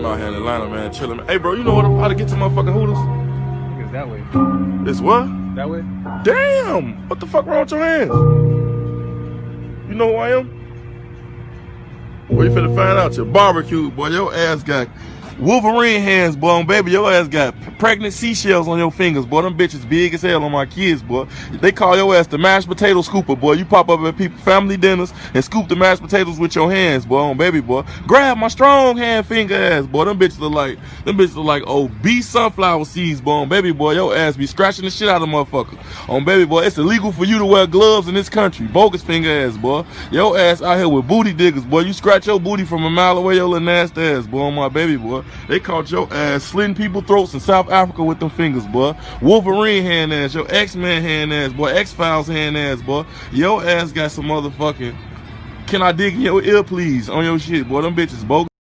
out here in Atlanta, man, chilling. Hey, bro, you know how to get to motherfucking Hooters? I think it's that way. It's what? That way? Damn! What the fuck wrong with your hands? You know who I am? Well, you finna find out. Your barbecue, boy. Your ass got Wolverine hands, boy. On baby, your ass got pregnant seashells on your fingers, boy. Them bitches big as hell on my kids, boy. They call your ass the mashed potato scooper, boy. You pop up at people family dinners and scoop the mashed potatoes with your hands, boy. On baby, boy. Grab my strong hand finger ass, boy. Them bitches look like obese sunflower seeds, boy. On baby, boy. Your ass be scratching the shit out of motherfuckers. On baby, boy. It's illegal for you to wear gloves in this country. Bogus finger ass, boy. Your ass out here with booty diggers, boy. You scratch your booty from a mile away, your little nasty ass, boy. On my baby, boy. They caught your ass slitting people's throats in South Africa with them fingers, boy. Wolverine hand ass, your X-Men hand ass, boy. X-Files hand ass, boy. Your ass got some motherfucking, can I dig in your ear, please, on your shit, boy. Them bitches bogus.